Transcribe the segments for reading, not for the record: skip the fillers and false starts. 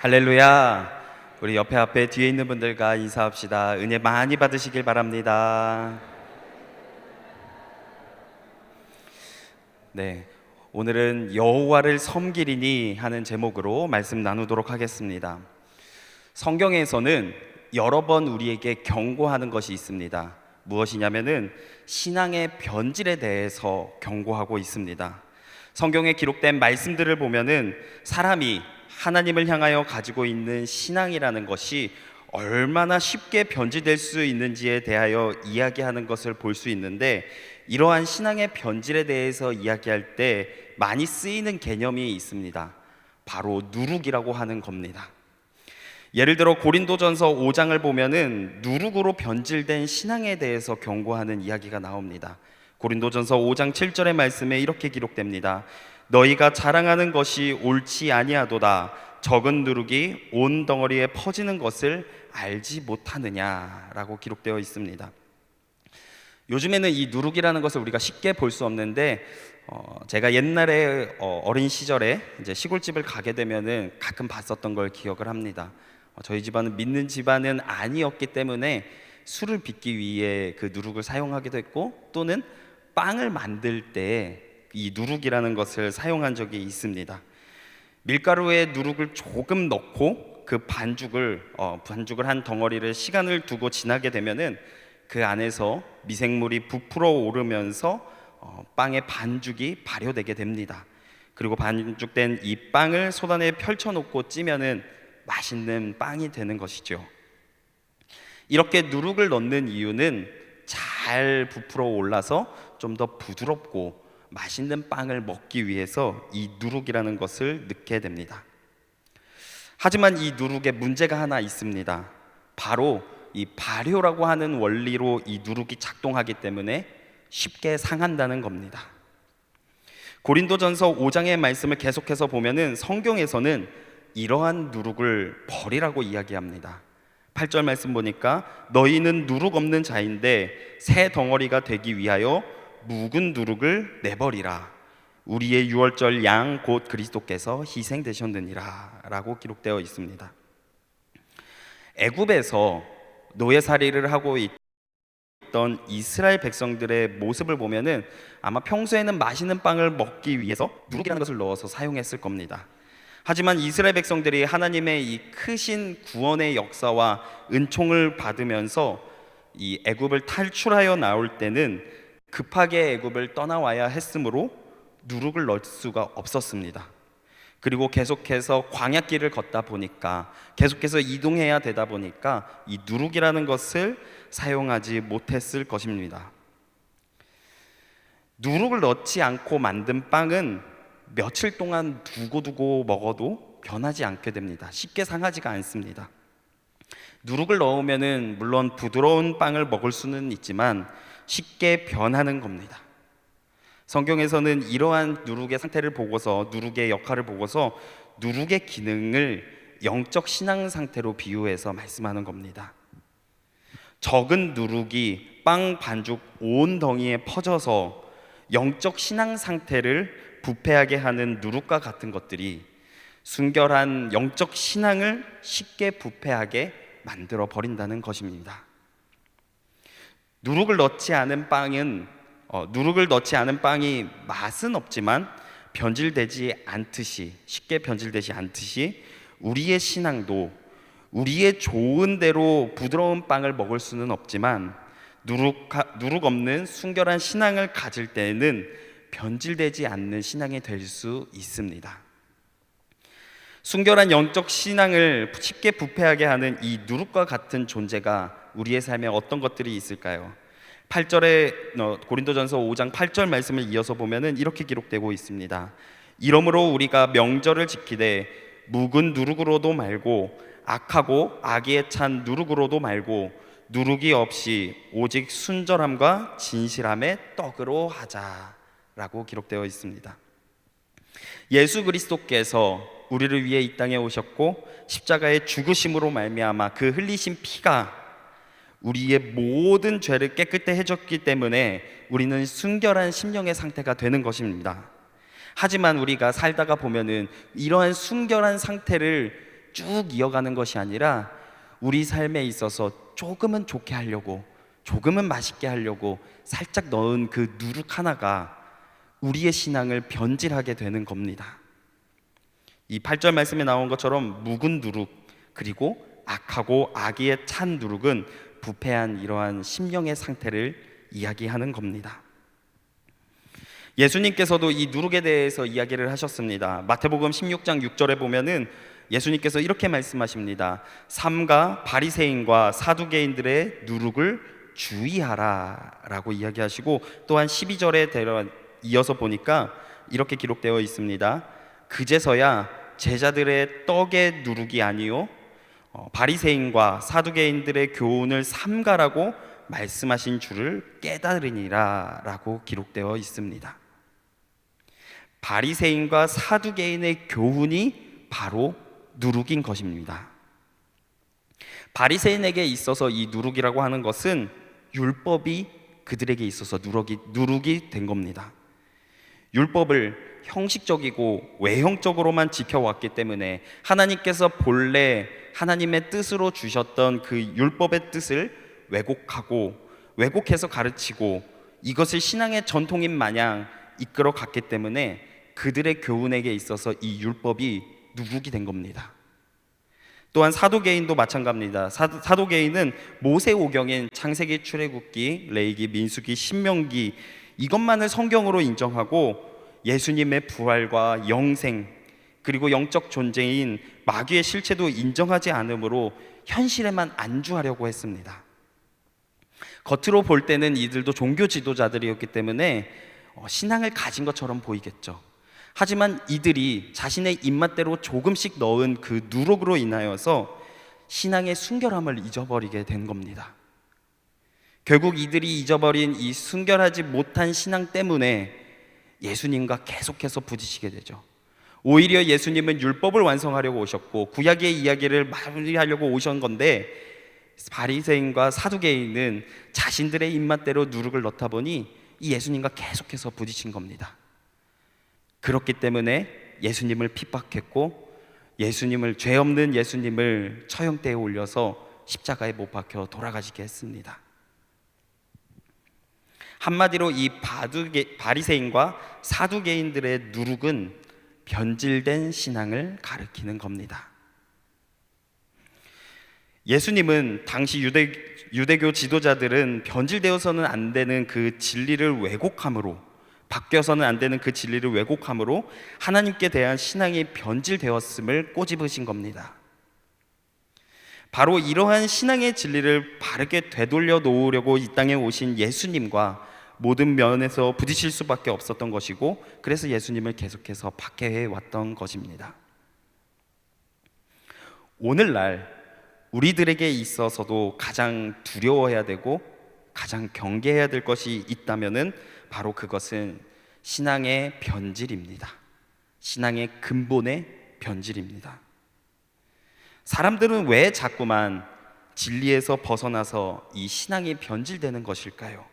할렐루야. 우리 옆에 앞에 뒤에 있는 분들과 인사합시다. 은혜 많이 받으시길 바랍니다. 네, 오늘은 여호와를 섬기리니 하는 제목으로 말씀 나누도록 하겠습니다. 성경에서는 여러 번 우리에게 경고하는 것이 있습니다. 무엇이냐면은 신앙의 변질에 대해서 경고하고 있습니다. 성경에 기록된 말씀들을 보면은 사람이 하나님을 향하여 가지고 있는 신앙이라는 것이 얼마나 쉽게 변질될 수 있는지에 대하여 이야기하는 것을 볼 수 있는데, 이러한 신앙의 변질에 대해서 이야기할 때 많이 쓰이는 개념이 있습니다. 바로 누룩이라고 하는 겁니다. 예를 들어 고린도전서 5장을 보면은 누룩으로 변질된 신앙에 대해서 경고하는 이야기가 나옵니다. 고린도전서 5장 7절의 말씀에 이렇게 기록됩니다. 너희가 자랑하는 것이 옳지 아니하도다. 적은 누룩이 온 덩어리에 퍼지는 것을 알지 못하느냐라고 기록되어 있습니다. 요즘에는 이 누룩이라는 것을 우리가 쉽게 볼 수 없는데, 제가 옛날에 어린 시절에 이제 시골집을 가게 되면은 가끔 봤었던 걸 기억을 합니다. 저희 집안은 믿는 집안은 아니었기 때문에 술을 빚기 위해 그 누룩을 사용하기도 했고, 또는 빵을 만들 때 이 누룩이라는 것을 사용한 적이 있습니다. 밀가루에 누룩을 조금 넣고 그 반죽을 한 덩어리를 시간을 두고 지나게 되면은 그 안에서 미생물이 부풀어 오르면서 빵의 반죽이 발효되게 됩니다. 그리고 반죽된 이 빵을 소단에 펼쳐놓고 찌면은 맛있는 빵이 되는 것이죠. 이렇게 누룩을 넣는 이유는 잘 부풀어 올라서 좀 더 부드럽고 맛있는 빵을 먹기 위해서 이 누룩이라는 것을 넣게 됩니다. 하지만 이 누룩에 문제가 하나 있습니다. 바로 이 발효라고 하는 원리로 이 누룩이 작동하기 때문에 쉽게 상한다는 겁니다. 고린도전서 5장의 말씀을 계속해서 보면은 성경에서는 이러한 누룩을 버리라고 이야기합니다. 8절 말씀 보니까 너희는 누룩 없는 자인데 새 덩어리가 되기 위하여 묵은 누룩을 내버리라. 우리의 유월절 양 곧 그리스도께서 희생되셨느니라 라고 기록되어 있습니다. 애굽에서 노예살이를 하고 있던 이스라엘 백성들의 모습을 보면은 아마 평소에는 맛있는 빵을 먹기 위해서 누룩이라는 것을 넣어서 사용했을 겁니다. 하지만 이스라엘 백성들이 하나님의 이 크신 구원의 역사와 은총을 받으면서 이 애굽을 탈출하여 나올 때는 급하게 애굽을 떠나와야 했으므로 누룩을 넣을 수가 없었습니다. 그리고 계속해서 광야길을 걷다 보니까, 계속해서 이동해야 되다 보니까 이 누룩이라는 것을 사용하지 못했을 것입니다. 누룩을 넣지 않고 만든 빵은 며칠 동안 두고 먹어도 변하지 않게 됩니다. 쉽게 상하지가 않습니다. 누룩을 넣으면은 물론 부드러운 빵을 먹을 수는 있지만 쉽게 변하는 겁니다. 성경에서는 이러한 누룩의 상태를 보고서, 누룩의 역할을 보고서 누룩의 기능을 영적 신앙 상태로 비유해서 말씀하는 겁니다. 적은 누룩이 빵 반죽 온 덩이에 퍼져서 영적 신앙 상태를 부패하게 하는 누룩과 같은 것들이 순결한 영적 신앙을 쉽게 부패하게 만들어 버린다는 것입니다. 누룩을 넣지 않은 빵이 맛은 없지만 쉽게 변질되지 않듯이 우리의 신앙도 우리의 좋은 대로 부드러운 빵을 먹을 수는 없지만 누룩 없는 순결한 신앙을 가질 때에는 변질되지 않는 신앙이 될 수 있습니다. 순결한 영적 신앙을 쉽게 부패하게 하는 이 누룩과 같은 존재가 우리의 삶에 어떤 것들이 있을까요? 8절에 고린도전서 5장 8절 말씀을 이어서 보면은 이렇게 기록되고 있습니다. 이러므로 우리가 명절을 지키되 묵은 누룩으로도 말고 악하고 악의에 찬 누룩으로도 말고 누룩이 없이 오직 순절함과 진실함의 떡으로 하자라고 기록되어 있습니다. 예수 그리스도께서 우리를 위해 이 땅에 오셨고 십자가의 죽으심으로 말미암아 그 흘리신 피가 우리의 모든 죄를 깨끗게 해줬기 때문에 우리는 순결한 심령의 상태가 되는 것입니다. 하지만 우리가 살다가 보면은 이러한 순결한 상태를 쭉 이어가는 것이 아니라 우리 삶에 있어서 조금은 좋게 하려고, 조금은 맛있게 하려고 살짝 넣은 그 누룩 하나가 우리의 신앙을 변질하게 되는 겁니다. 이 8절 말씀에 나온 것처럼 묵은 누룩, 그리고 악하고 악의에 찬 누룩은 부패한 이러한 심령의 상태를 이야기하는 겁니다. 예수님께서도 이 누룩에 대해서 이야기를 하셨습니다. 마태복음 16장 6절에 보면은 예수님께서 이렇게 말씀하십니다. 삼가 바리새인과 사두개인들의 누룩을 주의하라 라고 이야기하시고, 또한 12절에 이어서 보니까 이렇게 기록되어 있습니다. 그제서야 제자들의 떡의 누룩이 아니요 바리새인과 사두개인들의 교훈을 삼가라고 말씀하신 줄을 깨달으니라 라고 기록되어 있습니다. 바리새인과 사두개인의 교훈이 바로 누룩인 것입니다. 바리새인에게 있어서 이 누룩이라고 하는 것은 율법이 그들에게 있어서 누룩이 된 겁니다. 율법을 형식적이고 외형적으로만 지켜왔기 때문에 하나님께서 본래 하나님의 뜻으로 주셨던 그 율법의 뜻을 왜곡해서 가르치고 이것을 신앙의 전통인 마냥 이끌어 갔기 때문에 그들의 교훈에게 있어서 이 율법이 누룩이 된 겁니다. 또한 사도개인도 마찬가지입니다. 사도개인은 모세오경인 창세기, 출애굽기, 레위기, 민수기, 신명기 이것만을 성경으로 인정하고 예수님의 부활과 영생, 그리고 영적 존재인 마귀의 실체도 인정하지 않으므로 현실에만 안주하려고 했습니다. 겉으로 볼 때는 이들도 종교 지도자들이었기 때문에 신앙을 가진 것처럼 보이겠죠. 하지만 이들이 자신의 입맛대로 조금씩 넣은 그 누룩으로 인하여서 신앙의 순결함을 잊어버리게 된 겁니다. 결국 이들이 잊어버린 이 순결하지 못한 신앙 때문에 예수님과 계속해서 부딪히게 되죠. 오히려 예수님은 율법을 완성하려고 오셨고 구약의 이야기를 마무리하려고 오신 건데, 바리새인과 사두개인은 자신들의 입맛대로 누룩을 넣다 보니 이 예수님과 계속해서 부딪힌 겁니다. 그렇기 때문에 예수님을 핍박했고, 죄 없는 예수님을 처형대에 올려서 십자가에 못 박혀 돌아가시게 했습니다. 한마디로 이 바리새인과 사두개인들의 누룩은 변질된 신앙을 가리키는 겁니다. 예수님은 당시 유대교 지도자들은 변질되어서는 안 되는 그 진리를 왜곡함으로, 바뀌어서는 안 되는 그 진리를 왜곡함으로 하나님께 대한 신앙이 변질되었음을 꼬집으신 겁니다. 바로 이러한 신앙의 진리를 바르게 되돌려 놓으려고 이 땅에 오신 예수님과 모든 면에서 부딪힐 수밖에 없었던 것이고, 그래서 예수님을 계속해서 박해해 왔던 것입니다. 오늘날 우리들에게 있어서도 가장 두려워해야 되고 가장 경계해야 될 것이 있다면은 바로 그것은 신앙의 변질입니다. 신앙의 근본의 변질입니다. 사람들은 왜 자꾸만 진리에서 벗어나서 이 신앙이 변질되는 것일까요?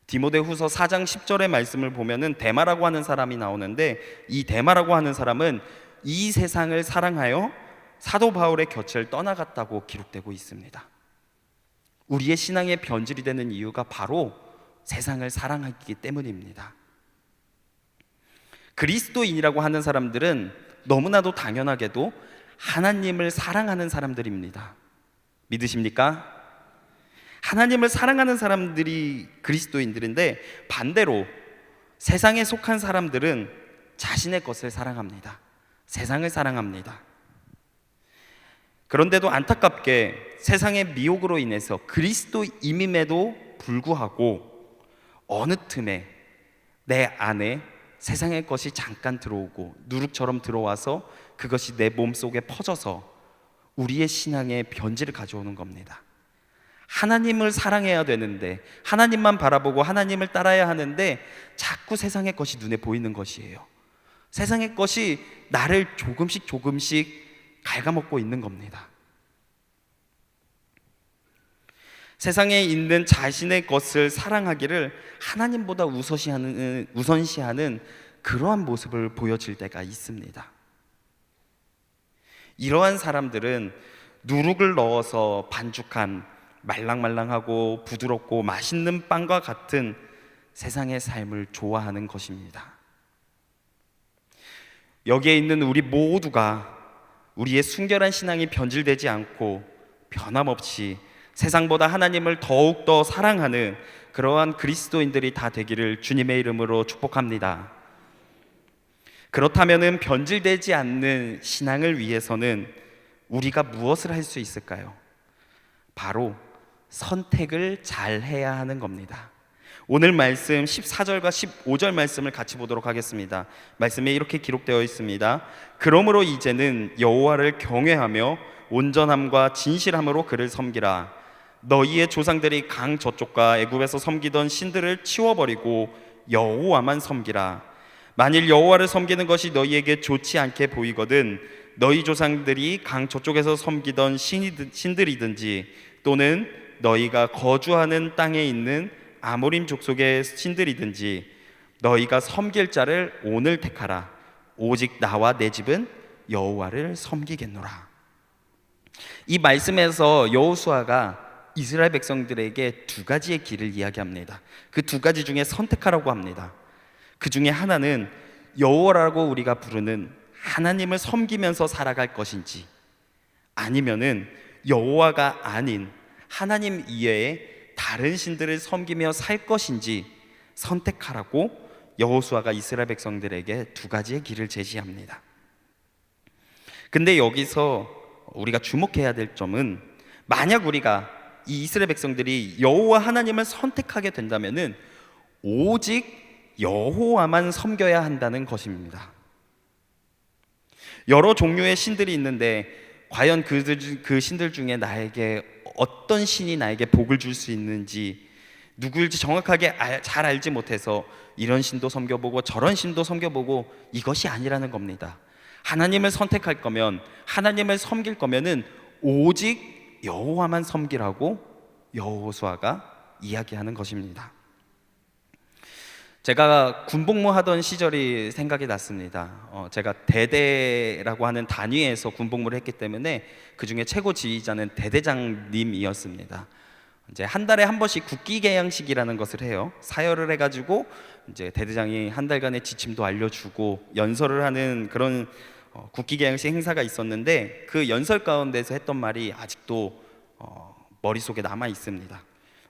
디모데후서 4장 10절의 말씀을 보면은 데마라고 하는 사람이 나오는데, 이 데마라고 하는 사람은 이 세상을 사랑하여 사도 바울의 곁을 떠나갔다고 기록되고 있습니다. 우리의 신앙의 변질이 되는 이유가 바로 세상을 사랑하기 때문입니다. 그리스도인이라고 하는 사람들은 너무나도 당연하게도 하나님을 사랑하는 사람들입니다. 믿으십니까? 하나님을 사랑하는 사람들이 그리스도인들인데, 반대로 세상에 속한 사람들은 자신의 것을 사랑합니다. 세상을 사랑합니다. 그런데도 안타깝게 세상의 미혹으로 인해서 그리스도인임에도 불구하고 어느 틈에 내 안에 세상의 것이 잠깐 들어오고 누룩처럼 들어와서 그것이 내 몸속에 퍼져서 우리의 신앙에 변질을 가져오는 겁니다. 하나님을 사랑해야 되는데, 하나님만 바라보고 하나님을 따라야 하는데 자꾸 세상의 것이 눈에 보이는 것이에요. 세상의 것이 나를 조금씩 갉아먹고 있는 겁니다. 세상에 있는 자신의 것을 사랑하기를 하나님보다 우선시하는 그러한 모습을 보여질 때가 있습니다. 이러한 사람들은 누룩을 넣어서 반죽한 말랑말랑하고 부드럽고 맛있는 빵과 같은 세상의 삶을 좋아하는 것입니다. 여기에 있는 우리 모두가 우리의 순결한 신앙이 변질되지 않고 변함없이 세상보다 하나님을 더욱더 사랑하는 그러한 그리스도인들이 다 되기를 주님의 이름으로 축복합니다. 그렇다면 변질되지 않는 신앙을 위해서는 우리가 무엇을 할 수 있을까요? 바로 선택을 잘 해야 하는 겁니다. 오늘 말씀 14절과 15절 말씀을 같이 보도록 하겠습니다. 말씀에 이렇게 기록되어 있습니다. 그러므로 이제는 여호와를 경외하며 온전함과 진실함으로 그를 섬기라. 너희의 조상들이 강 저쪽과 애굽에서 섬기던 신들을 치워버리고 여호와만 섬기라. 만일 여호와를 섬기는 것이 너희에게 좋지 않게 보이거든 너희 조상들이 강 저쪽에서 섬기던 신들이든지 또는 너희가 거주하는 땅에 있는 아모림 족속의 신들이든지 너희가 섬길 자를 오늘 택하라. 오직 나와 내 집은 여호와를 섬기겠노라. 이 말씀에서 여호수아가 이스라엘 백성들에게 두 가지의 길을 이야기합니다. 그 두 가지 중에 선택하라고 합니다. 그 중에 하나는 여호와라고 우리가 부르는 하나님을 섬기면서 살아갈 것인지, 아니면은 여호와가 아닌 하나님 이외에 다른 신들을 섬기며 살 것인지 선택하라고 여호수아가 이스라엘 백성들에게 두 가지의 길을 제시합니다. 근데 여기서 우리가 주목해야 될 점은, 만약 우리가 이 이스라엘 백성들이 여호와 하나님을 선택하게 된다면은 오직 여호와만 섬겨야 한다는 것입니다. 여러 종류의 신들이 있는데 과연 그 신들 중에 나에게 어떤 신이 나에게 복을 줄 수 있는지 누구일지 정확하게 잘 알지 못해서 이런 신도 섬겨보고 저런 신도 섬겨보고 이것이 아니라는 겁니다. 하나님을 선택할 거면, 하나님을 섬길 거면은 오직 여호와만 섬기라고 여호수아가 이야기하는 것입니다. 제가 군복무 하던 시절이 생각이 났습니다. 제가 대대라고 하는 단위에서 군복무를 했기 때문에 그 중에 최고 지휘자는 대대장님이었습니다. 이제 한 달에 한 번씩 국기 개양식이라는 것을 해요. 사열을 해가지고 이제 대대장이 한 달간의 지침도 알려주고 연설을 하는 그런 국기 개양식 행사가 있었는데, 그 연설 가운데서 했던 말이 아직도 머릿속에 남아 있습니다.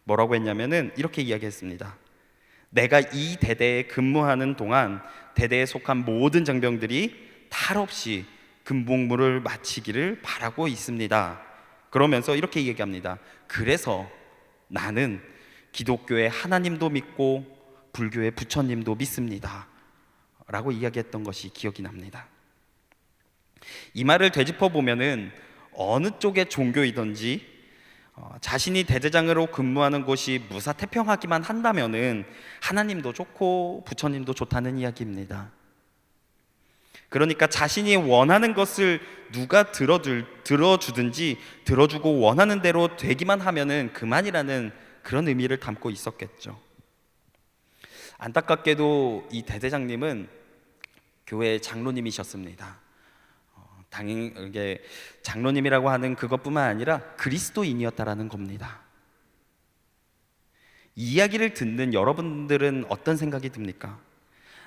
뭐라고 했냐면은 이렇게 이야기했습니다. 내가 이 대대에 근무하는 동안 대대에 속한 모든 장병들이 탈 없이 군복무를 마치기를 바라고 있습니다. 그러면서 이렇게 얘기합니다. 그래서 나는 기독교의 하나님도 믿고 불교의 부처님도 믿습니다 라고 이야기했던 것이 기억이 납니다. 이 말을 되짚어 보면은 어느 쪽의 종교이든지 자신이 대대장으로 근무하는 곳이 무사태평하기만 한다면은 하나님도 좋고 부처님도 좋다는 이야기입니다. 그러니까 자신이 원하는 것을 누가 들어주든지 들어주고 원하는 대로 되기만 하면은 그만이라는 그런 의미를 담고 있었겠죠. 안타깝게도 이 대대장님은 교회 장로님이셨습니다. 당연히 이게 장로님이라고 하는 그것뿐만 아니라 그리스도인이었다라는 겁니다. 이 이야기를 듣는 여러분들은 어떤 생각이 듭니까?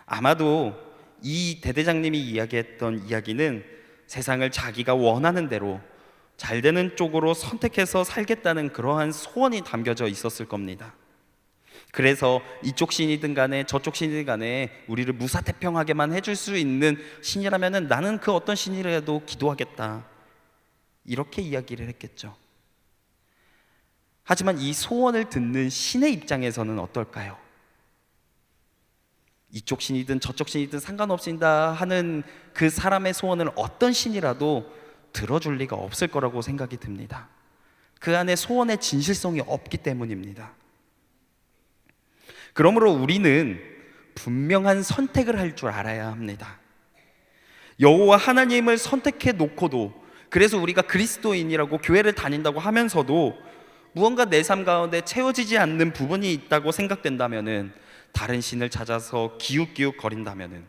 아마도 이 대대장님이 이야기했던 이야기는 세상을 자기가 원하는 대로 잘 되는 쪽으로 선택해서 살겠다는 그러한 소원이 담겨져 있었을 겁니다. 그래서 이쪽 신이든 간에 저쪽 신이든 간에 우리를 무사태평하게만 해줄 수 있는 신이라면 나는 그 어떤 신이라도 기도하겠다, 이렇게 이야기를 했겠죠. 하지만 이 소원을 듣는 신의 입장에서는 어떨까요? 이쪽 신이든 저쪽 신이든 상관없습니다 하는 그 사람의 소원을 어떤 신이라도 들어줄 리가 없을 거라고 생각이 듭니다. 그 안에 소원의 진실성이 없기 때문입니다. 그러므로 우리는 분명한 선택을 할 줄 알아야 합니다. 여호와 하나님을 선택해 놓고도, 그래서 우리가 그리스도인이라고 교회를 다닌다고 하면서도 무언가 내 삶 가운데 채워지지 않는 부분이 있다고 생각된다면은, 다른 신을 찾아서 기웃기웃 거린다면은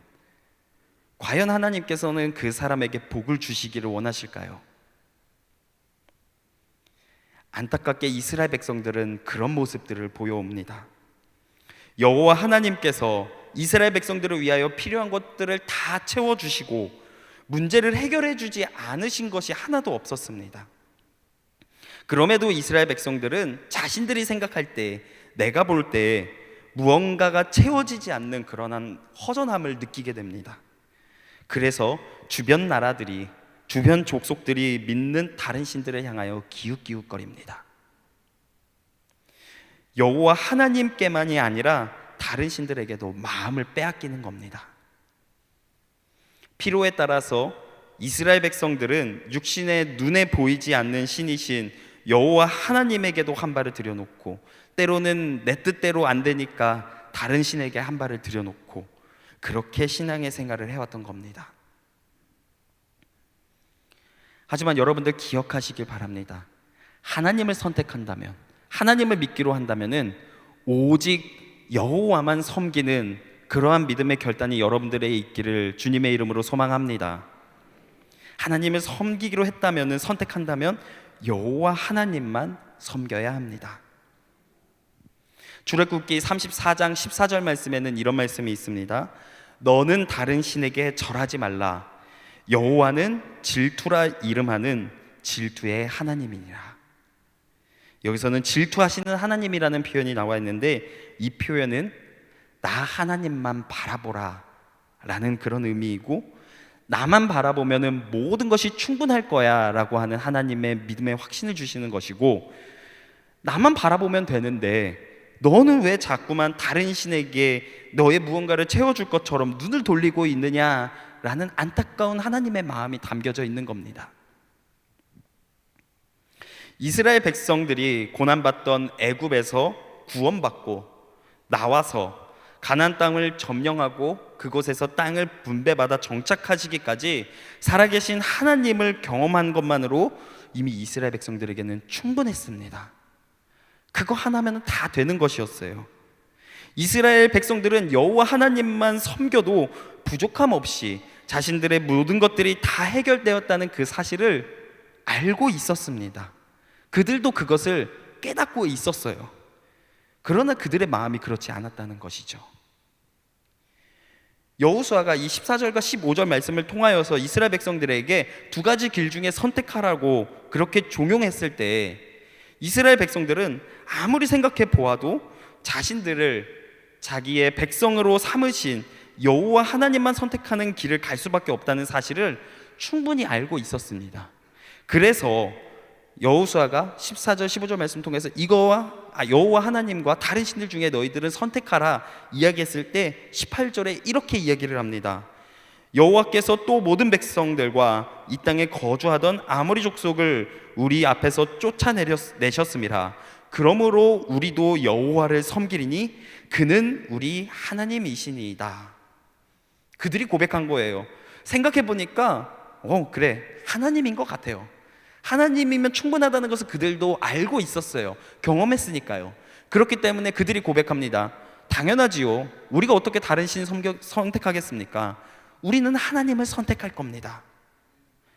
과연 하나님께서는 그 사람에게 복을 주시기를 원하실까요? 안타깝게 이스라엘 백성들은 그런 모습들을 보여옵니다. 여호와 하나님께서 이스라엘 백성들을 위하여 필요한 것들을 다 채워주시고 문제를 해결해 주지 않으신 것이 하나도 없었습니다. 그럼에도 이스라엘 백성들은 자신들이 생각할 때, 내가 볼 때 무언가가 채워지지 않는 그러한 허전함을 느끼게 됩니다. 그래서 주변 나라들이, 주변 족속들이 믿는 다른 신들을 향하여 기웃기웃거립니다. 여호와 하나님께만이 아니라 다른 신들에게도 마음을 빼앗기는 겁니다. 필요에 따라서 이스라엘 백성들은 육신의 눈에 보이지 않는 신이신 여호와 하나님에게도 한 발을 들여놓고, 때로는 내 뜻대로 안 되니까 다른 신에게 한 발을 들여놓고, 그렇게 신앙의 생활을 해왔던 겁니다. 하지만 여러분들 기억하시길 바랍니다. 하나님을 선택한다면, 하나님을 믿기로 한다면은 오직 여호와만 섬기는 그러한 믿음의 결단이 여러분들의 있기를 주님의 이름으로 소망합니다. 하나님을 섬기기로 했다면, 선택한다면 여호와 하나님만 섬겨야 합니다. 출애굽기 34장 14절 말씀에는 이런 말씀이 있습니다. 너는 다른 신에게 절하지 말라. 여호와는 질투라 이름하는 질투의 하나님이니라. 여기서는 질투하시는 하나님이라는 표현이 나와 있는데, 이 표현은 나 하나님만 바라보라 라는 그런 의미이고, 나만 바라보면 모든 것이 충분할 거야 라고 하는 하나님의 믿음의 확신을 주시는 것이고, 나만 바라보면 되는데 너는 왜 자꾸만 다른 신에게 너의 무언가를 채워줄 것처럼 눈을 돌리고 있느냐라는 안타까운 하나님의 마음이 담겨져 있는 겁니다. 이스라엘 백성들이 고난받던 애굽에서 구원받고 나와서 가나안 땅을 점령하고 그곳에서 땅을 분배받아 정착하시기까지 살아계신 하나님을 경험한 것만으로 이미 이스라엘 백성들에게는 충분했습니다. 그거 하나면 다 되는 것이었어요. 이스라엘 백성들은 여호와 하나님만 섬겨도 부족함 없이 자신들의 모든 것들이 다 해결되었다는 그 사실을 알고 있었습니다. 그들도 그것을 깨닫고 있었어요. 그러나 그들의 마음이 그렇지 않았다는 것이죠. 여호수아가 이 14절과 15절 말씀을 통하여서 이스라엘 백성들에게 두 가지 길 중에 선택하라고 그렇게 종용했을 때, 이스라엘 백성들은 아무리 생각해 보아도 자신들을 자기의 백성으로 삼으신 여호와 하나님만 선택하는 길을 갈 수밖에 없다는 사실을 충분히 알고 있었습니다. 그래서 여호수아가 14절 15절 말씀 통해서 여호와 하나님과 다른 신들 중에 너희들은 선택하라 이야기했을 때 18절에 이렇게 이야기를 합니다. 여호와께서 또 모든 백성들과 이 땅에 거주하던 아모리 족속을 우리 앞에서 쫓아내셨음이라. 그러므로 우리도 여호와를 섬기리니 그는 우리 하나님이시니이다. 그들이 고백한 거예요. 생각해 보니까 그래, 하나님인 것 같아요. 하나님이면 충분하다는 것을 그들도 알고 있었어요. 경험했으니까요. 그렇기 때문에 그들이 고백합니다. 당연하지요. 우리가 어떻게 다른 신 선택하겠습니까? 우리는 하나님을 선택할 겁니다.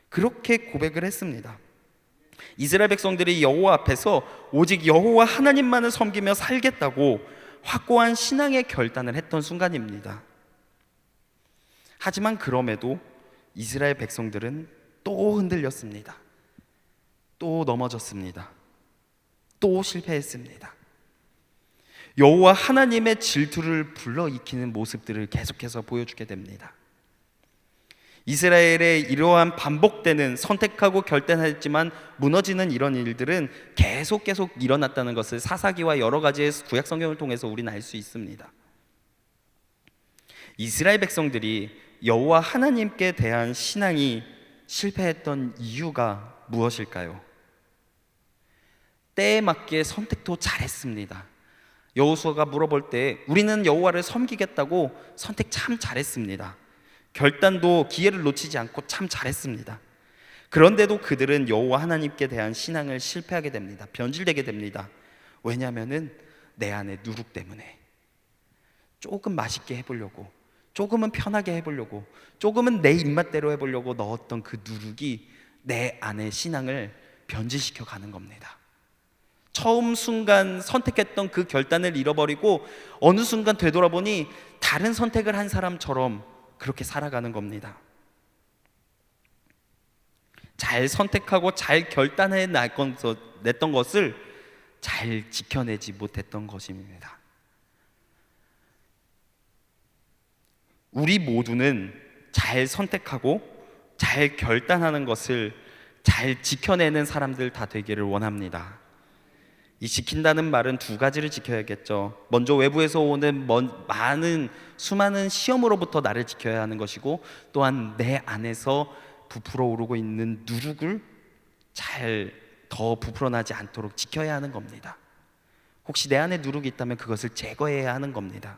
그렇게 고백을 했습니다. 이스라엘 백성들이 여호와 앞에서 오직 여호와 하나님만을 섬기며 살겠다고 확고한 신앙의 결단을 했던 순간입니다. 하지만 그럼에도 이스라엘 백성들은 또 흔들렸습니다. 또 넘어졌습니다. 또 실패했습니다. 여호와 하나님의 질투를 불러일으키는 모습들을 계속해서 보여주게 됩니다. 이스라엘의 이러한 반복되는 선택하고 결단했지만 무너지는 이런 일들은 계속 일어났다는 것을 사사기와 여러 가지의 구약 성경을 통해서 우리는 알 수 있습니다. 이스라엘 백성들이 여호와 하나님께 대한 신앙이 실패했던 이유가 무엇일까요? 때에 맞게 선택도 잘했습니다. 여호수아가 물어볼 때 우리는 여호와를 섬기겠다고 선택 참 잘했습니다. 결단도 기회를 놓치지 않고 참 잘했습니다. 그런데도 그들은 여호와 하나님께 대한 신앙을 실패하게 됩니다. 변질되게 됩니다. 왜냐하면은 내 안에 누룩 때문에 조금 맛있게 해보려고, 조금은 편하게 해보려고, 조금은 내 입맛대로 해보려고 넣었던 그 누룩이 내 안의 신앙을 변질시켜 가는 겁니다. 처음 순간 선택했던 그 결단을 잃어버리고 어느 순간 되돌아보니 다른 선택을 한 사람처럼 그렇게 살아가는 겁니다. 잘 선택하고 잘 결단해 냈던 것을 잘 지켜내지 못했던 것입니다. 우리 모두는 잘 선택하고 잘 결단하는 것을 잘 지켜내는 사람들 다 되기를 원합니다. 이 지킨다는 말은 두 가지를 지켜야겠죠. 먼저 외부에서 오는 수많은 시험으로부터 나를 지켜야 하는 것이고, 또한 내 안에서 부풀어 오르고 있는 누룩을 잘 더 부풀어나지 않도록 지켜야 하는 겁니다. 혹시 내 안에 누룩이 있다면 그것을 제거해야 하는 겁니다.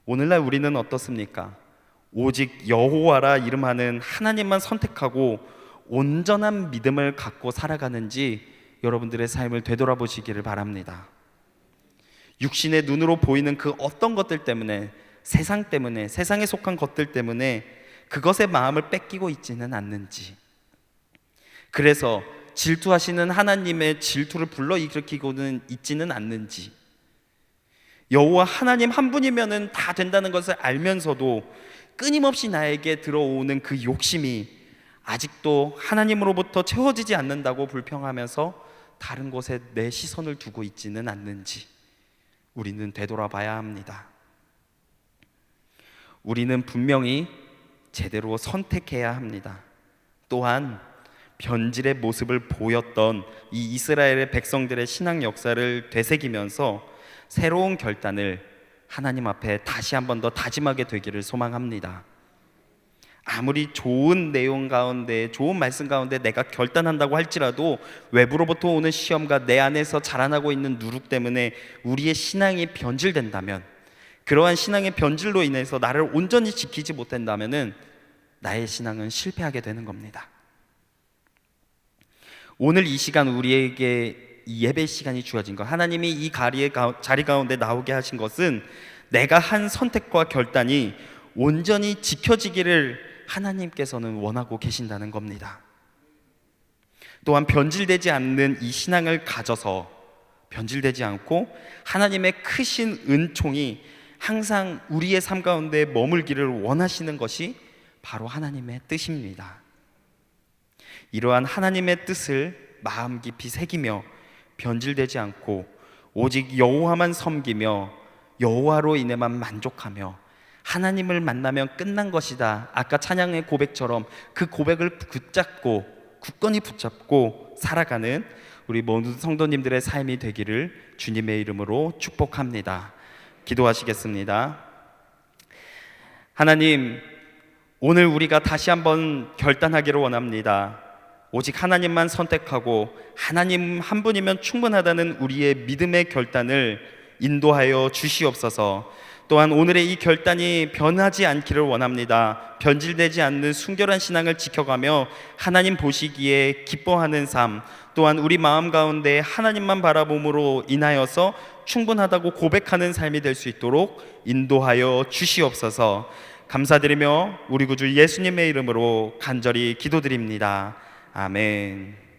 오늘날 우리는 어떻습니까? 오직 여호와라 이름하는 하나님만 선택하고 온전한 믿음을 갖고 살아가는지 여러분들의 삶을 되돌아보시기를 바랍니다. 육신의 눈으로 보이는 그 어떤 것들 때문에, 세상 때문에, 세상에 속한 것들 때문에 그것의 마음을 뺏기고 있지는 않는지, 그래서 질투하시는 하나님의 질투를 불러일으키고는 있지는 않는지, 여호와 하나님 한 분이면은 다 된다는 것을 알면서도 끊임없이 나에게 들어오는 그 욕심이 아직도 하나님으로부터 채워지지 않는다고 불평하면서 다른 곳에 내 시선을 두고 있지는 않는지 우리는 되돌아봐야 합니다. 우리는 분명히 제대로 선택해야 합니다. 또한 변질의 모습을 보였던 이 이스라엘의 백성들의 신앙 역사를 되새기면서 새로운 결단을 하나님 앞에 다시 한 번 더 다짐하게 되기를 소망합니다. 아무리 좋은 내용 가운데, 좋은 말씀 가운데 내가 결단한다고 할지라도 외부로부터 오는 시험과 내 안에서 자라나고 있는 누룩 때문에 우리의 신앙이 변질된다면, 그러한 신앙의 변질로 인해서 나를 온전히 지키지 못한다면 나의 신앙은 실패하게 되는 겁니다. 오늘 이 시간 우리에게 이 예배 시간이 주어진 것, 하나님이 이 자리 가운데 나오게 하신 것은 내가 한 선택과 결단이 온전히 지켜지기를 하나님께서는 원하고 계신다는 겁니다. 또한 변질되지 않는 이 신앙을 가져서 변질되지 않고 하나님의 크신 은총이 항상 우리의 삶 가운데 머물기를 원하시는 것이 바로 하나님의 뜻입니다. 이러한 하나님의 뜻을 마음 깊이 새기며 변질되지 않고 오직 여호와만 섬기며 여호와로 인해만 만족하며 하나님을 만나면 끝난 것이다, 아까 찬양의 고백처럼 그 고백을 굳건히 붙잡고 살아가는 우리 모든 성도님들의 삶이 되기를 주님의 이름으로 축복합니다. 기도하시겠습니다. 하나님, 오늘 우리가 다시 한번 결단하기를 원합니다. 오직 하나님만 선택하고 하나님 한 분이면 충분하다는 우리의 믿음의 결단을 인도하여 주시옵소서. 또한 오늘의 이 결단이 변하지 않기를 원합니다. 변질되지 않는 순결한 신앙을 지켜가며 하나님 보시기에 기뻐하는 삶, 또한 우리 마음 가운데 하나님만 바라봄으로 인하여서 충분하다고 고백하는 삶이 될 수 있도록 인도하여 주시옵소서. 감사드리며 우리 구주 예수님의 이름으로 간절히 기도드립니다. 아멘.